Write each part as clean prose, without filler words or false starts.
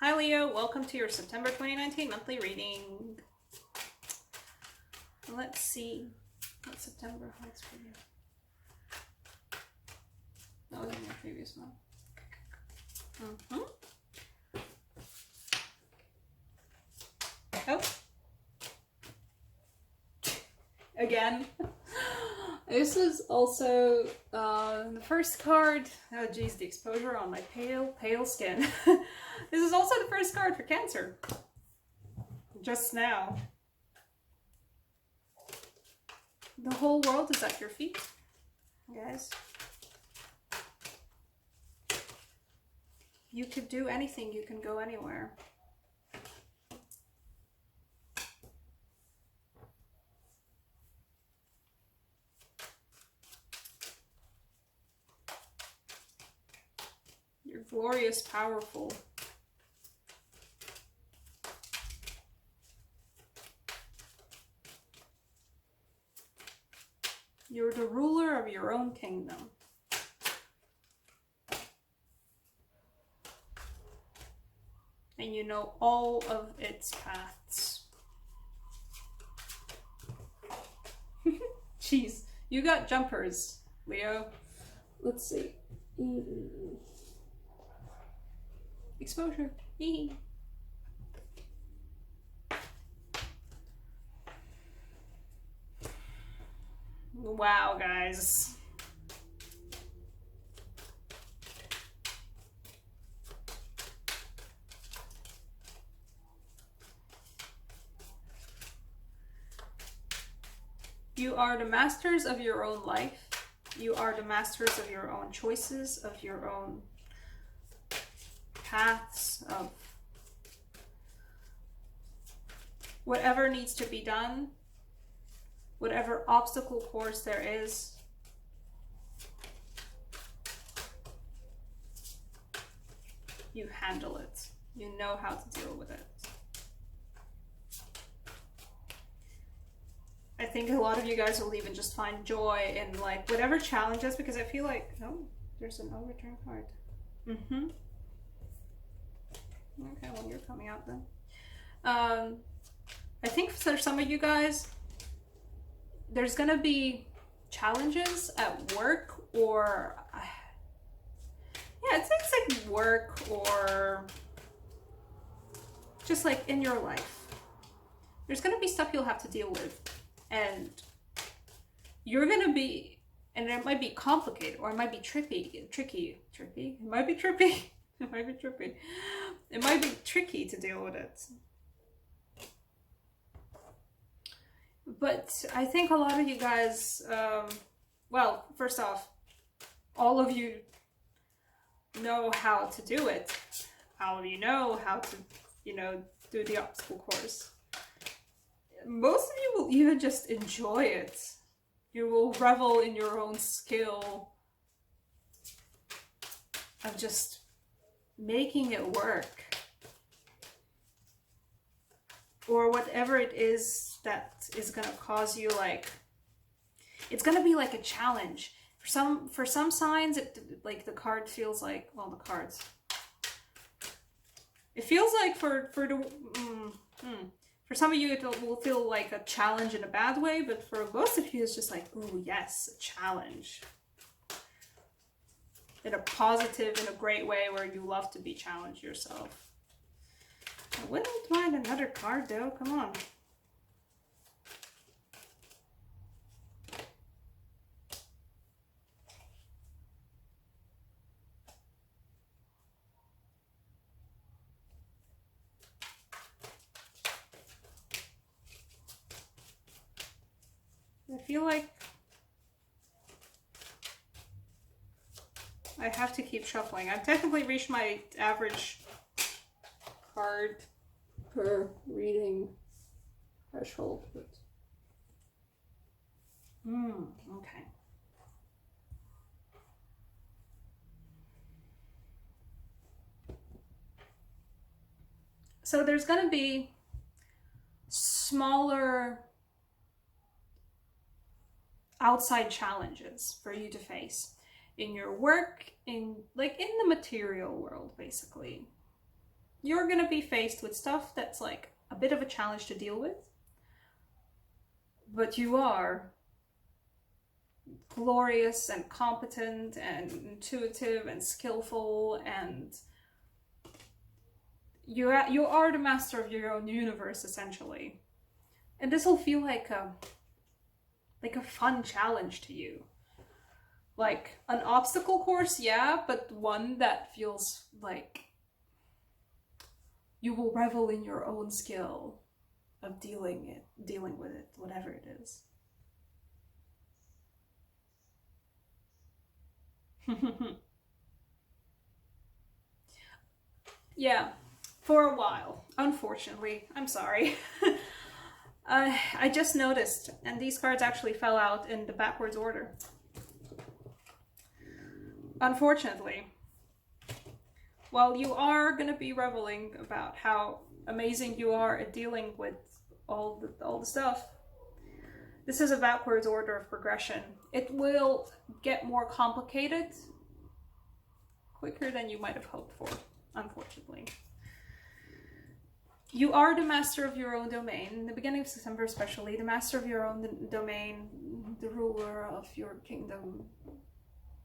Hi Leo, welcome to your September 2019 monthly reading. Let's see what September holds for you. That was in your previous one. Oh. Again. This is also the first card. Oh geez, the exposure on my pale skin. This is also the first card for Cancer. Just now. The whole world is at your feet, guys. You could do anything, you can go anywhere. You're glorious, powerful. You're the ruler of your own kingdom. And you know all of its paths. Jeez, you got jumpers, Leo. Let's see. Exposure. Wow, guys. You are the masters of your own life. You are the masters of your own choices, of your own paths, of whatever needs to be done, whatever obstacle course there is. You handle it. You know how to deal with it. I think a lot of you guys will even just find joy in like whatever challenges, because I feel like, oh, there's an overturn card. Okay, well, you're coming out then. I think for some of you guys, there's gonna be challenges at work, or yeah, it's like work or just like in your life. There's gonna be stuff you'll have to deal with, and you're gonna be, and it might be complicated, or it might be tricky. It might be trippy. It might be trippy. It might be tricky to deal with it. But I think a lot of you guys, well, first off, all of you know how to do it. All of you know how to, do the obstacle course. Most of you will even just enjoy it. You will revel in your own skill of just making it work, or whatever it is that is gonna cause you, like, it's gonna be like a challenge for some signs. It, like, the card feels like, well, the cards, it feels like for some of you it will feel like a challenge in a bad way, but for most of you it's just like, oh yes, a challenge in a positive, in a great way, where you love to be challenged yourself. I wouldn't mind another card though, come on. I feel like I have to keep shuffling. I've technically reached my average card per reading threshold, but okay. So there's gonna be smaller outside challenges for you to face in your work, in the material world, basically. you're gonna be faced with stuff that's like a bit of a challenge to deal with, but you are glorious and competent and intuitive and skillful, and you are the master of your own universe, essentially. And this will feel like a fun challenge to you. Like an obstacle course, yeah, but one that feels like you will revel in your own skill of dealing with it, whatever it is. Yeah, for a while, unfortunately. I'm sorry. I just noticed, and these cards actually fell out in the backwards order. Unfortunately. While you are going to be reveling about how amazing you are at dealing with all the stuff, this is a backwards order of progression. It will get more complicated quicker than you might have hoped for, unfortunately. You are the master of your own domain. In the beginning of September especially, the master of your own domain, the ruler of your kingdom.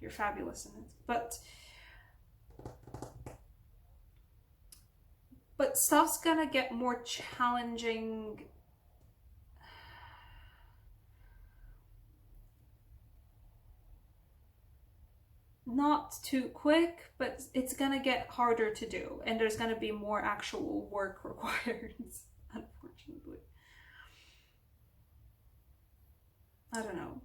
You're fabulous in it. But stuff's gonna get more challenging. Not too quick, but it's gonna get harder to do, and there's gonna be more actual work required, unfortunately. I don't know.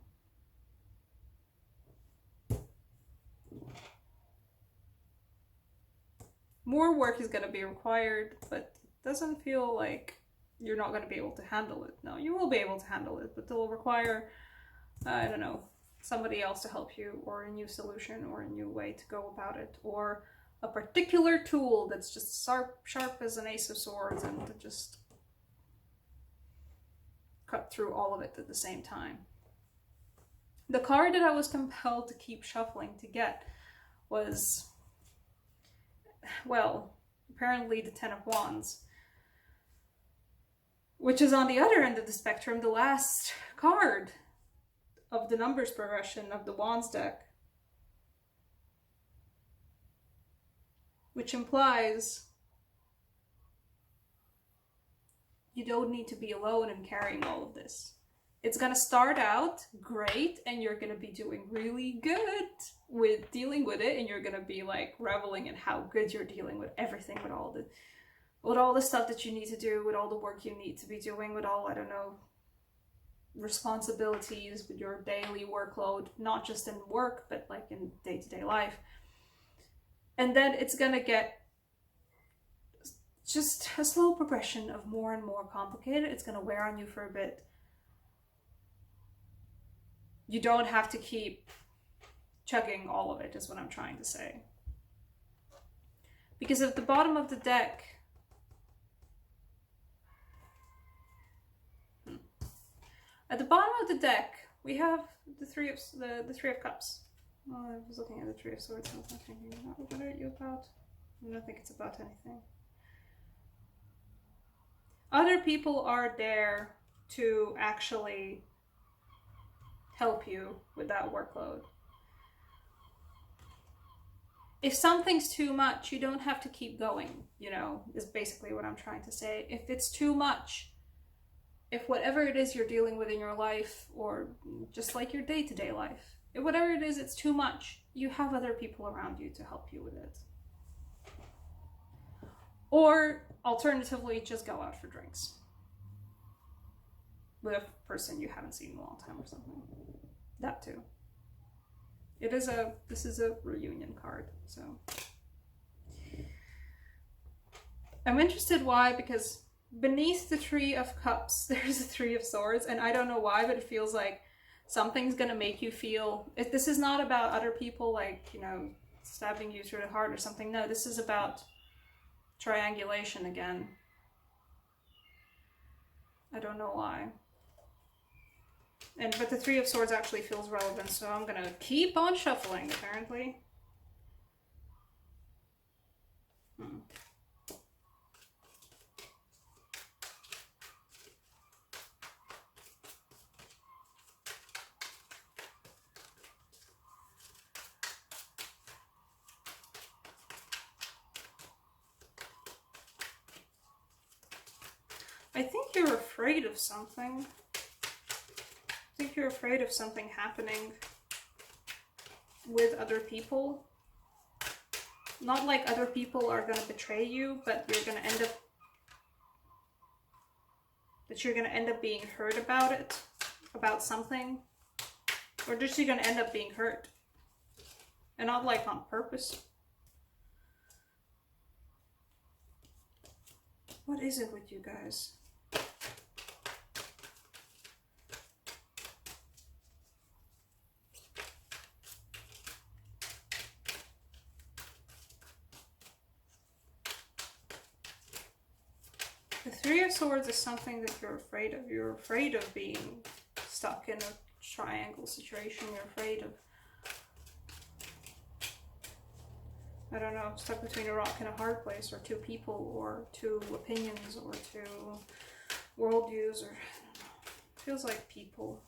More work is gonna be required, but it doesn't feel like you're not gonna be able to handle it. No, you will be able to handle it, but it will require, I don't know, somebody else to help you, or a new solution, or a new way to go about it, or a particular tool that's just sharp as an ace of swords and to just cut through all of it at the same time. The card that I was compelled to keep shuffling to get was, well, apparently the Ten of Wands, which is on the other end of the spectrum, the last card of the numbers progression of the Wands deck, which implies you don't need to be alone in carrying all of this. It's gonna start out great, and you're gonna be doing really good with dealing with it, and you're gonna be like reveling in how good you're dealing with everything, with all the stuff that you need to do, with all the work you need to be doing, with all, I don't know, responsibilities, with your daily workload, not just in work, but like in day-to-day life. And then it's gonna get just a slow progression of more and more complicated. It's gonna wear on you for a bit. You don't have to keep chugging all of it, is what I'm trying to say. Because at the bottom of the deck, we have the Three of Cups. Oh, I was looking at the Three of Swords. I was thinking, what are you about? I don't think it's about anything. Other people are there to actually help you with that workload. If something's too much, you don't have to keep going, is basically what I'm trying to say. If it's too much, if whatever it is you're dealing with in your life, or just like your day-to-day life, if whatever it is, it's too much, you have other people around you to help you with it. Or alternatively, just go out for drinks with a person you haven't seen in a long time or something. That too. This is a reunion card, so. I'm interested why, because beneath the Three of Cups, there's a Three of Swords, and I don't know why, but it feels like something's gonna make you feel, this is not about other people, like, stabbing you through the heart or something. No, this is about triangulation again. I don't know why. But the Three of Swords actually feels relevant, so I'm gonna keep on shuffling, apparently. I think you're afraid of something. I think you're afraid of something happening with other people. Not like other people are gonna betray you, but you're gonna end up being hurt about it, about something. Or just you're gonna end up being hurt. And not like on purpose. What is it with you guys? The Three of Swords is something that you're afraid of. You're afraid of being stuck in a triangle situation. You're afraid of, I don't know, stuck between a rock and a hard place, or two people, or two opinions, or two worldviews, or I don't know. It feels like people.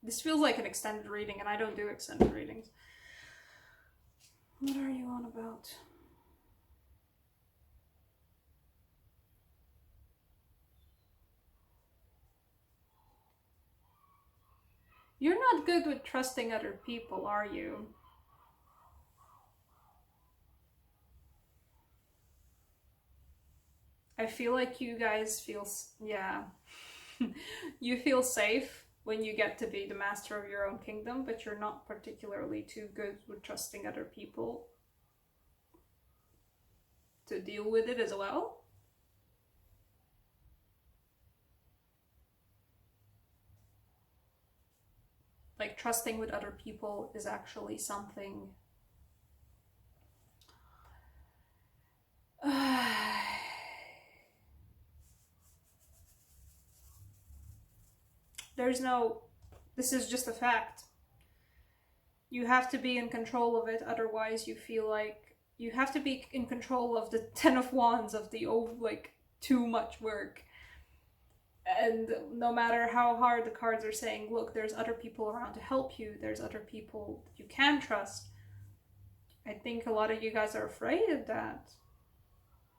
This feels like an extended reading, and I don't do extended readings. What are you on about? You're not good with trusting other people, are you? I feel like you guys feel, yeah. You feel safe when you get to be the master of your own kingdom, but you're not particularly too good with trusting other people to deal with it as well. Like, trusting with other people is actually something there's no, this is just a fact. You have to be in control of it, otherwise you feel like you have to be in control of the Ten of Wands, of the like too much work. And no matter how hard the cards are saying, look, there's other people around to help you, there's other people you can trust, I think a lot of you guys are afraid of that.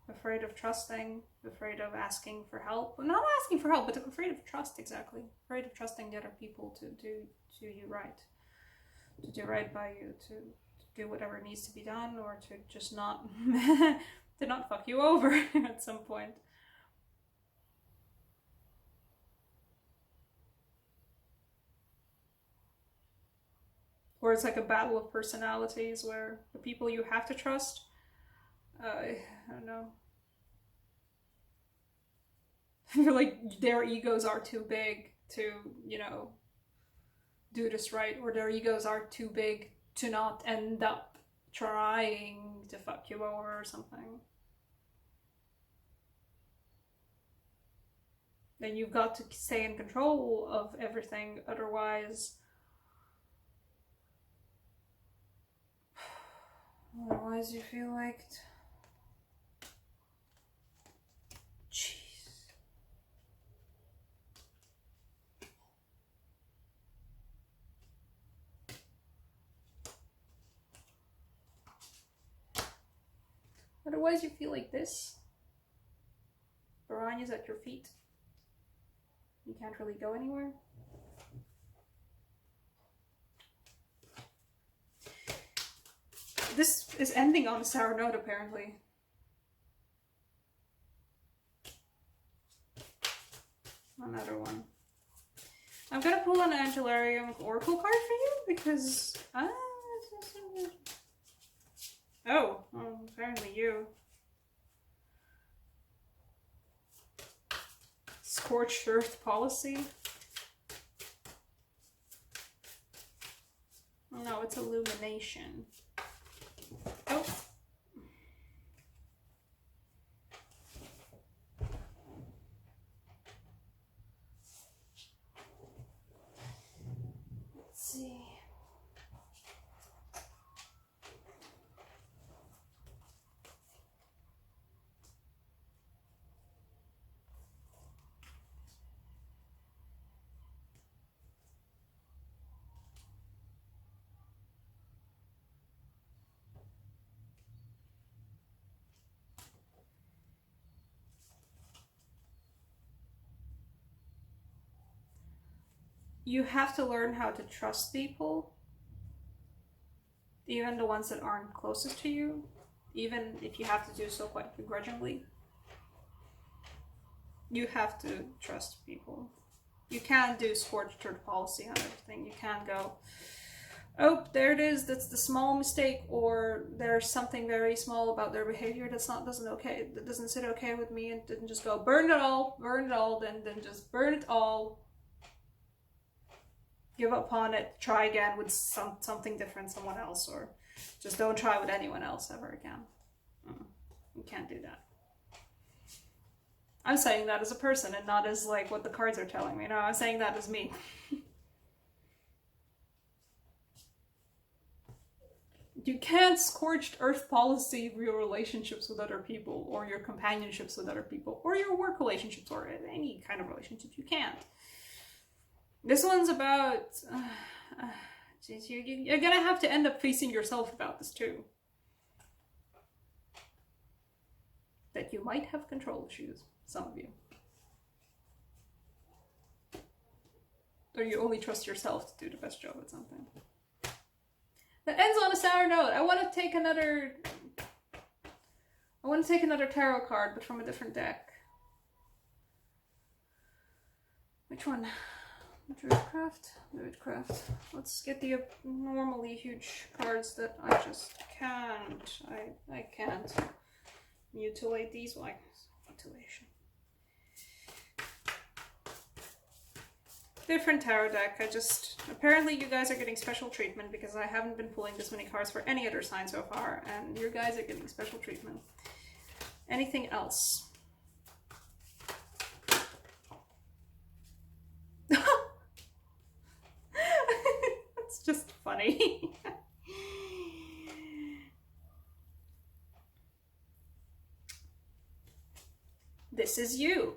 Afraid of trusting, afraid of asking for help. Well, not asking for help, but afraid of trust, exactly. Afraid of trusting the other people to do you right. To do right by you, to do whatever needs to be done, or to just not to not fuck you over at some point. Or it's like a battle of personalities where the people you have to trust, I don't know, I feel like their egos are too big to, you know, do this right, or their egos are too big to not end up trying to fuck you over or something. Then you've got to stay in control of everything, otherwise you feel like, jeez. Otherwise you feel like this. Piranha's at your feet. You can't really go anywhere. This is ending on a sour note, apparently. Another one. I'm gonna pull an Angelarium Oracle card for you because oh, well, apparently you. Scorched Earth Policy. No, it's Illumination. Oh. Let's see. you have to learn how to trust people, even the ones that aren't closest to you, even if you have to do so quite begrudgingly. You have to trust people. You can't do scorched earth policy on everything. You can't go, oh, there it is, that's the small mistake, or there's something very small about their behavior that doesn't sit okay with me, and didn't just go burn it all, then just burn it all. Give up on it, try again with something different, someone else, or just don't try with anyone else ever again. You can't do that. I'm saying that as a person and not as like what the cards are telling me. No, I'm saying that as me. You can't scorched earth policy your relationships with other people, or your companionships with other people, or your work relationships, or any kind of relationships. You can't. This one's about... you're gonna have to end up facing yourself about this too. That you might have control issues, some of you. Or you only trust yourself to do the best job at something. That ends on a sour note. I want to take another tarot card, but from a different deck. Which one? Druidcraft. Let's get the normally huge cards that I just can't. I can't mutilate these. Why? Mutilation. Different tarot deck. Apparently you guys are getting special treatment because I haven't been pulling this many cards for any other sign so far, and you guys are getting special treatment. Anything else? It's just funny. This is you.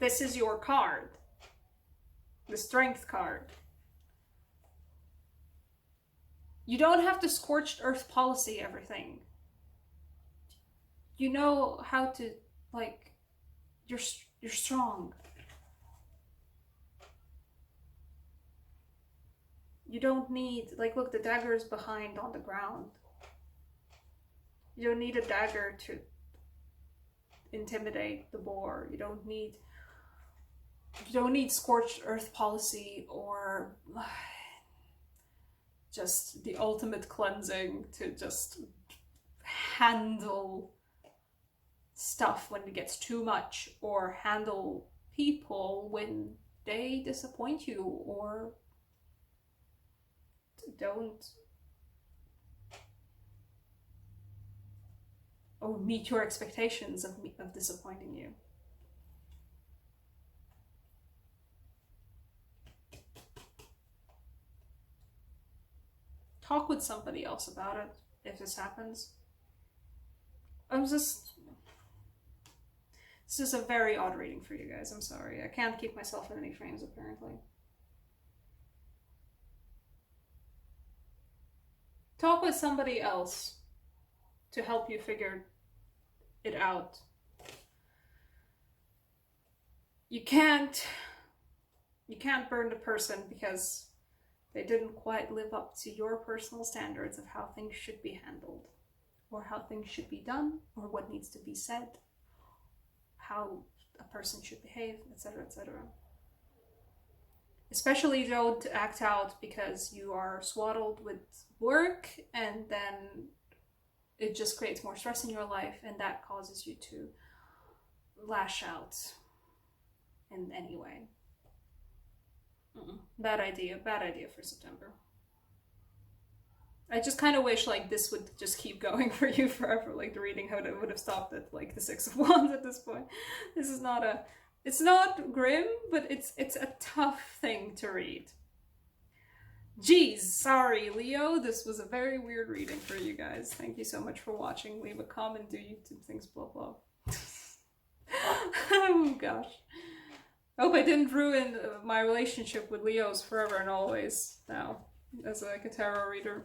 This is your card. The Strength card. You don't have to scorched earth policy everything. You know how to, like, you're strong. You don't need, like, look, the dagger is behind on the ground. You don't need a dagger to intimidate the boar. You don't need scorched earth policy or just the ultimate cleansing to just handle stuff when it gets too much, or handle people when they disappoint you or don't or meet your expectations of disappointing you. Talk with somebody else about it if this happens. This is a very odd reading for you guys. I'm sorry. I can't keep myself in any frames apparently. Talk with somebody else to help you figure it out. You can't burn the person because they didn't quite live up to your personal standards of how things should be handled, or how things should be done, or what needs to be said, how a person should behave, etc., etc. Especially don't act out because you are swaddled with work, and then it just creates more stress in your life, and that causes you to lash out in any way. Bad idea for September. I just kind of wish like this would just keep going for you forever, like the reading would have stopped at like the Six of Wands at this point. This is not it's not grim, but it's a tough thing to read. Jeez, sorry Leo, this was a very weird reading for you guys. Thank you so much for watching. Leave a comment, do YouTube things, blah blah. Oh gosh. I hope I didn't ruin my relationship with Leos forever and always now as like a tarot reader,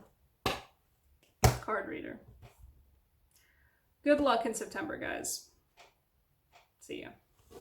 card reader. Good luck in September, guys. See ya.